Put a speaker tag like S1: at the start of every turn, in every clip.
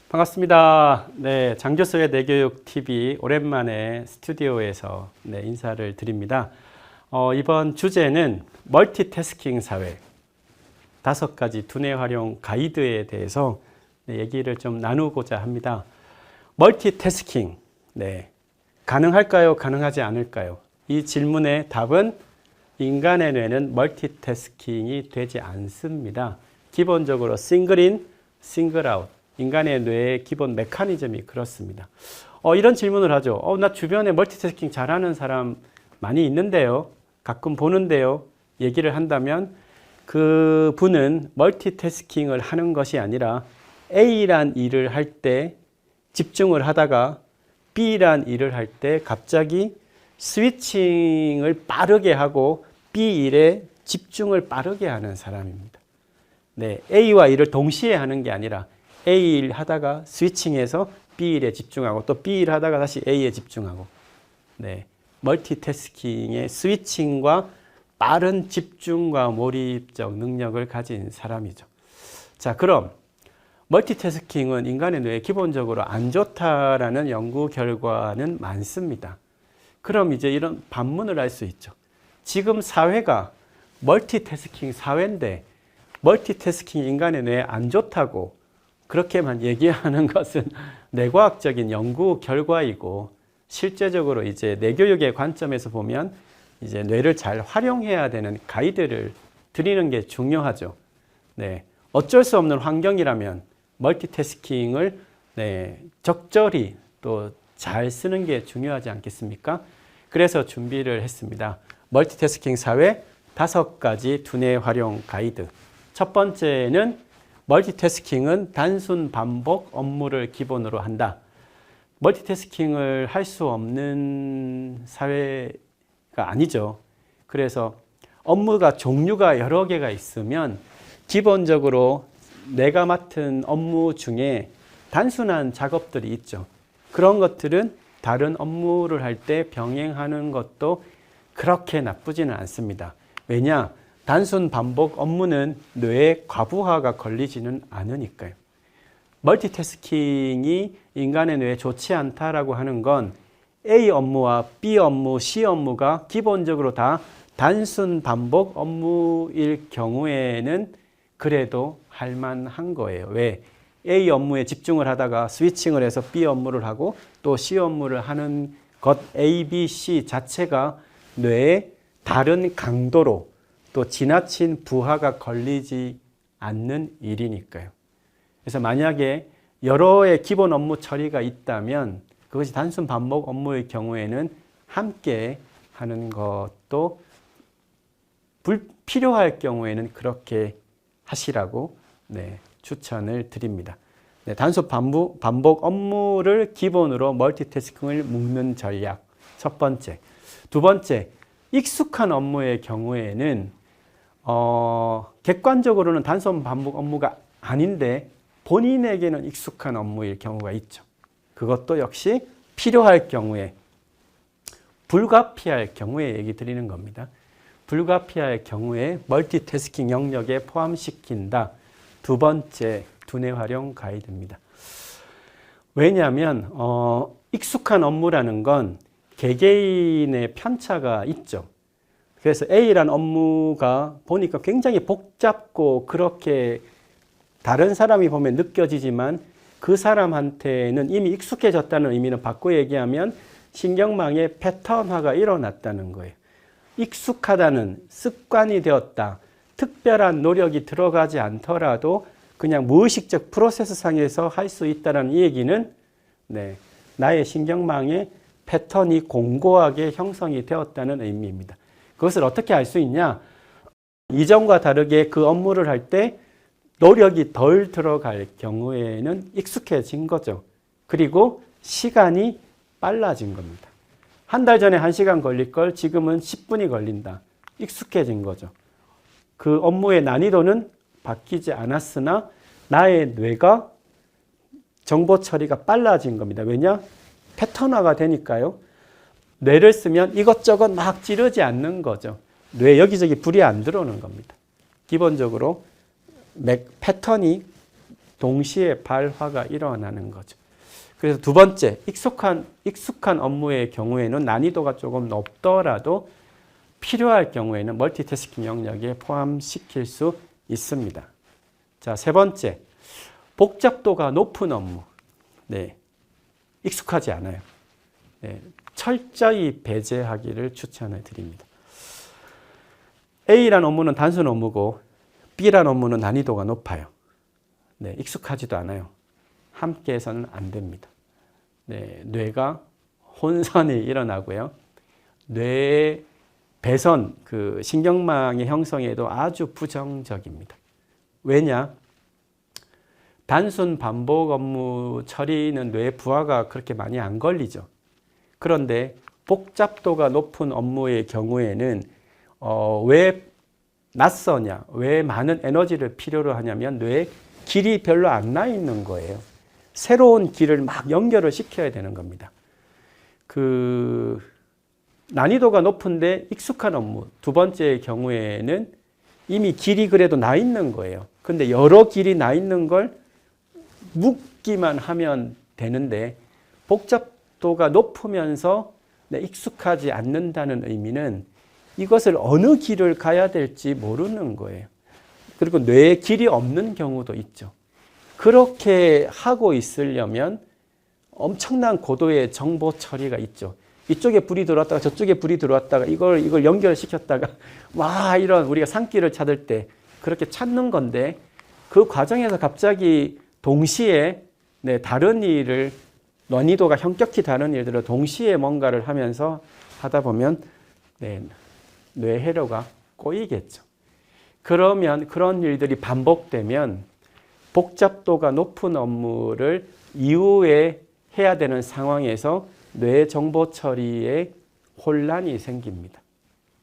S1: 반갑습니다. 네, 장교수의 내교육 TV 오랜만에 스튜디오에서 인사를 드립니다. 이번 주제는 멀티태스킹 사회 5가지 두뇌 활용 가이드에 대해서 얘기를 좀 나누고자 합니다. 멀티태스킹, 가능할까요? 가능하지 않을까요? 이 질문의 답은 인간의 뇌는 멀티태스킹이 되지 않습니다. 기본적으로 싱글 인, 싱글 아웃. 인간의 뇌의 기본 메커니즘이 그렇습니다. 이런 질문을 하죠. 나 주변에 멀티태스킹 잘하는 사람 많이 있는데요. 가끔 보는데요. 얘기를 한다면 그 분은 멀티태스킹을 하는 것이 아니라 A란 일을 할 때 집중을 하다가 B란 일을 할 때 갑자기 스위칭을 빠르게 하고 B 일에 집중을 빠르게 하는 사람입니다. A와 일을 동시에 하는 게 아니라 A 일 하다가 스위칭해서 B 일에 집중하고 또 B 일 하다가 다시 A에 집중하고 멀티태스킹의 스위칭과 빠른 집중과 몰입적 능력을 가진 사람이죠. 자, 그럼 멀티태스킹은 인간의 뇌에 기본적으로 안 좋다라는 연구 결과는 많습니다. 그럼 이제 이런 반문을 할 수 있죠. 지금 사회가 멀티태스킹 사회인데 멀티태스킹이 인간의 뇌에 안 좋다고 그렇게만 얘기하는 것은 뇌과학적인 연구 결과이고 실제적으로 이제 뇌교육의 관점에서 보면 이제 뇌를 잘 활용해야 되는 가이드를 드리는 게 중요하죠. 어쩔 수 없는 환경이라면 멀티태스킹을 적절히 또 잘 쓰는 게 중요하지 않겠습니까? 그래서 준비를 했습니다. 멀티태스킹 사회 5가지 두뇌 활용 가이드. 첫 번째는 멀티태스킹은 단순 반복 업무를 기본으로 한다. 멀티태스킹을 할 수 없는 사회가 아니죠. 그래서 업무가 종류가 여러 개가 있으면 기본적으로 내가 맡은 업무 중에 단순한 작업들이 있죠. 그런 것들은 다른 업무를 할 때 병행하는 것도 그렇게 나쁘지는 않습니다. 왜냐? 단순 반복 업무는 뇌의 과부하가 걸리지는 않으니까요. 멀티태스킹이 인간의 뇌에 좋지 않다라고 하는 건 A 업무와 B 업무, C 업무가 기본적으로 다 단순 반복 업무일 경우에는 그래도 할 만한 거예요. 왜? A 업무에 집중을 하다가 스위칭을 해서 B 업무를 하고 또 C 업무를 하는 것 A, B, C 자체가 뇌에 다른 강도로 또 지나친 부하가 걸리지 않는 일이니까요. 그래서 만약에 여러의 기본 업무 처리가 있다면 그것이 단순 반복 업무의 경우에는 함께 하는 것도 불필요할 경우에는 그렇게 하시라고 추천을 드립니다. 단순 반복 업무를 기본으로 멀티태스킹을 묶는 전략 첫 번째. 두 번째, 익숙한 업무의 경우에는 객관적으로는 단순 반복 업무가 아닌데 본인에게는 익숙한 업무일 경우가 있죠. 그것도 역시 필요할 경우에, 불가피할 경우에 얘기 드리는 겁니다. 불가피할 경우에 멀티태스킹 영역에 포함시킨다. 두 번째 두뇌 활용 가이드입니다. 왜냐하면 익숙한 업무라는 건 개개인의 편차가 있죠. 그래서 A라는 업무가 보니까 굉장히 복잡고 그렇게 다른 사람이 보면 느껴지지만 그 사람한테는 이미 익숙해졌다는 의미는 바꿔 얘기하면 신경망의 패턴화가 일어났다는 거예요. 익숙하다는 습관이 되었다. 특별한 노력이 들어가지 않더라도 그냥 무의식적 프로세스 상에서 할 수 있다는 이 얘기는 나의 신경망의 패턴이 공고하게 형성이 되었다는 의미입니다. 그것을 어떻게 알 수 있냐? 이전과 다르게 그 업무를 할 때 노력이 덜 들어갈 경우에는 익숙해진 거죠. 그리고 시간이 빨라진 겁니다. 한 달 전에 1시간 걸릴 걸 지금은 10분이 걸린다. 익숙해진 거죠. 그 업무의 난이도는 바뀌지 않았으나 나의 뇌가 정보 처리가 빨라진 겁니다. 왜냐? 패턴화가 되니까요. 뇌를 쓰면 이것저것 막 찌르지 않는 거죠. 뇌 여기저기 불이 안 들어오는 겁니다. 기본적으로 패턴이 동시에 발화가 일어나는 거죠. 그래서 두 번째, 익숙한 업무의 경우에는 난이도가 조금 높더라도 필요할 경우에는 멀티태스킹 영역에 포함시킬 수 있습니다. 자, 세 번째, 복잡도가 높은 업무. 네, 익숙하지 않아요. 네, 철저히 배제하기를 추천해 드립니다. A라는 업무는 단순 업무고 B라는 업무는 난이도가 높아요. 네, 익숙하지도 않아요. 함께 해서는 안 됩니다. 네, 뇌가 혼선이 일어나고요. 뇌의 배선, 그 신경망의 형성에도 아주 부정적입니다. 왜냐? 단순 반복 업무 처리는 뇌 부하가 그렇게 많이 안 걸리죠. 그런데 복잡도가 높은 업무의 경우에는 왜 낯서냐, 왜 많은 에너지를 필요로 하냐면 뇌에 길이 별로 안 나 있는 거예요. 새로운 길을 막 연결을 시켜야 되는 겁니다. 그 난이도가 높은데 익숙한 업무, 두 번째의 경우에는 이미 길이 그래도 나 있는 거예요. 근데 여러 길이 나 있는 걸 묶기만 하면 되는데 복잡도가 높으면서 익숙하지 않는다는 의미는 이것을 어느 길을 가야 될지 모르는 거예요. 그리고 뇌에 길이 없는 경우도 있죠. 그렇게 하고 있으려면 엄청난 고도의 정보 처리가 있죠. 이쪽에 불이 들어왔다가 저쪽에 불이 들어왔다가 이걸 연결시켰다가 와 이런 우리가 산길을 찾을 때 그렇게 찾는 건데 그 과정에서 갑자기 동시에 다른 일을 난이도가 현격히 다른 일들을 동시에 뭔가를 하면서 하다 보면 뇌회로가 꼬이겠죠. 그러면 그런 일들이 반복되면 복잡도가 높은 업무를 이후에 해야 되는 상황에서 뇌 정보 처리에 혼란이 생깁니다.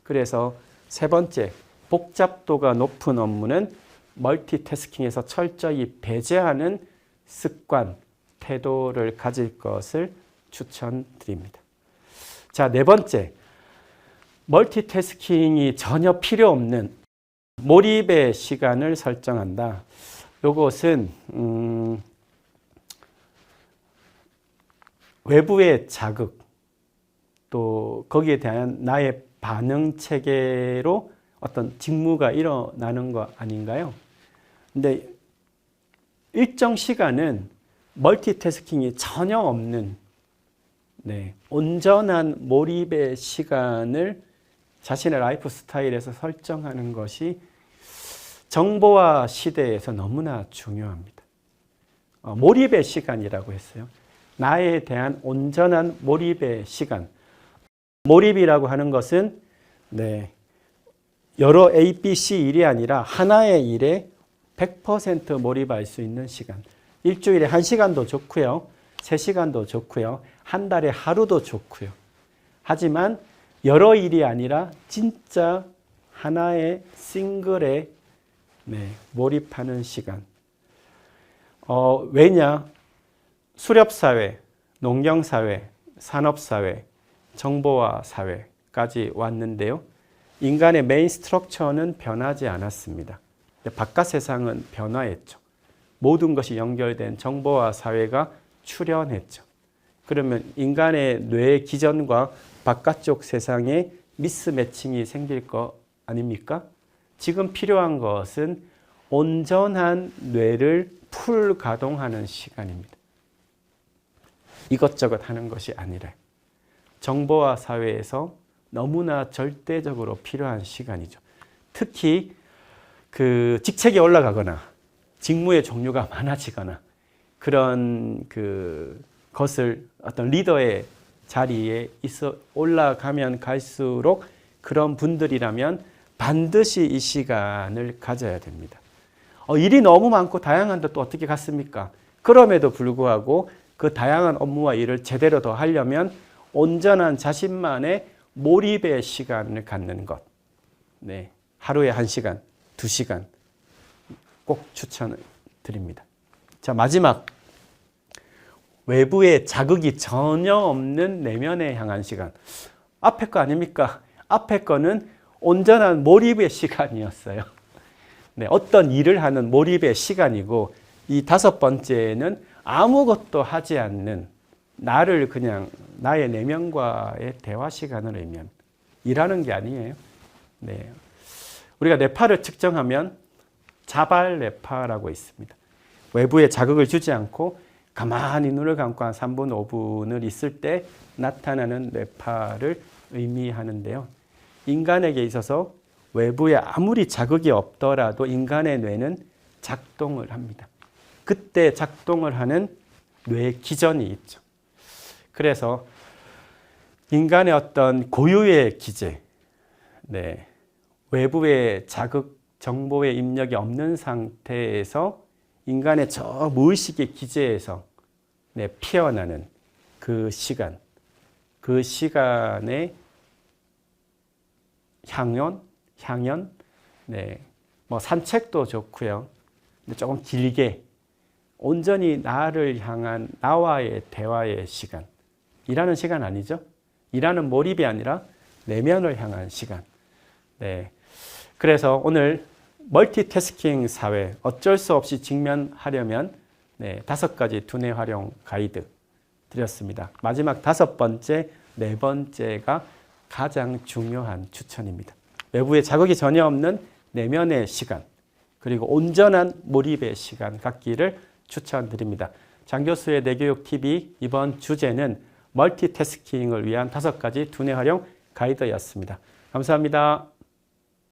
S1: 그래서 세 번째, 복잡도가 높은 업무는 멀티태스킹에서 철저히 배제하는 습관, 태도를 가질 것을 추천드립니다. 자, 네 번째, 멀티태스킹이 전혀 필요 없는 몰입의 시간을 설정한다. 이것은 외부의 자극, 또 거기에 대한 나의 반응 체계로 어떤 직무가 일어나는 거 아닌가요? 근데 일정 시간은 멀티태스킹이 전혀 없는 온전한 몰입의 시간을 자신의 라이프 스타일에서 설정하는 것이 정보화 시대에서 너무나 중요합니다. 몰입의 시간이라고 했어요. 나에 대한 온전한 몰입의 시간. 몰입이라고 하는 것은 여러 A, B, C 일이 아니라 하나의 일에 100% 몰입할 수 있는 시간. 일주일에 1시간도 좋고요. 3시간도 좋고요. 한 달에 하루도 좋고요. 하지만 여러 일이 아니라 진짜 하나의 싱글에 몰입하는 시간. 왜냐? 수렵사회, 농경사회, 산업사회, 정보화 사회까지 왔는데요. 인간의 메인 스트럭처는 변하지 않았습니다. 바깥 세상은 변화했죠. 모든 것이 연결된 정보화 사회가 출현했죠. 그러면 인간의 뇌 기전과 바깥쪽 세상에 미스매칭이 생길 거 아닙니까? 지금 필요한 것은 온전한 뇌를 풀 가동하는 시간입니다. 이것저것 하는 것이 아니라 정보화 사회에서 너무나 절대적으로 필요한 시간이죠. 특히 그 직책이 올라가거나 직무의 종류가 많아지거나 그런 것을 어떤 리더의 자리에 있어 올라가면 갈수록 그런 분들이라면 반드시 이 시간을 가져야 됩니다. 일이 너무 많고 다양한데 또 어떻게 갔습니까? 그럼에도 불구하고 그 다양한 업무와 일을 제대로 더 하려면 온전한 자신만의 몰입의 시간을 갖는 것. 하루에 1시간, 2시간 꼭 추천을 드립니다. 자, 마지막. 외부의 자극이 전혀 없는 내면에 향한 시간. 앞에 거 아닙니까? 앞에 거는 온전한 몰입의 시간이었어요. 어떤 일을 하는 몰입의 시간이고 이 다섯 번째는 아무것도 하지 않는 나를 그냥 나의 내면과의 대화 시간을 의미합니다. 일하는 게 아니에요. 네. 우리가 뇌파를 측정하면 자발 뇌파라고 있습니다. 외부에 자극을 주지 않고 가만히 눈을 감고 한 3분, 5분을 있을 때 나타나는 뇌파를 의미하는데요. 인간에게 있어서 외부에 아무리 자극이 없더라도 인간의 뇌는 작동을 합니다. 그때 작동을 하는 뇌 기전이 있죠. 그래서 인간의 어떤 고유의 기제, 네, 외부의 자극, 정보의 입력이 없는 상태에서 인간의 저 무의식의 기제에서 네, 피어나는 그 시간, 그 시간의 향연, 네, 뭐 산책도 좋고요. 근데 조금 길게 온전히 나를 향한 나와의 대화의 시간. 일하는 시간 아니죠? 일하는 몰입이 아니라 내면을 향한 시간. 네. 그래서 오늘 멀티태스킹 사회, 어쩔 수 없이 직면하려면 네, 5가지 두뇌 활용 가이드 드렸습니다. 마지막 5번째, 4번째가 가장 중요한 추천입니다. 외부에 자극이 전혀 없는 내면의 시간, 그리고 온전한 몰입의 시간 갖기를 추천드립니다. 장 교수의 뇌교육 TV 이번 주제는 멀티태스킹을 위한 5가지 두뇌 활용 가이드였습니다. 감사합니다.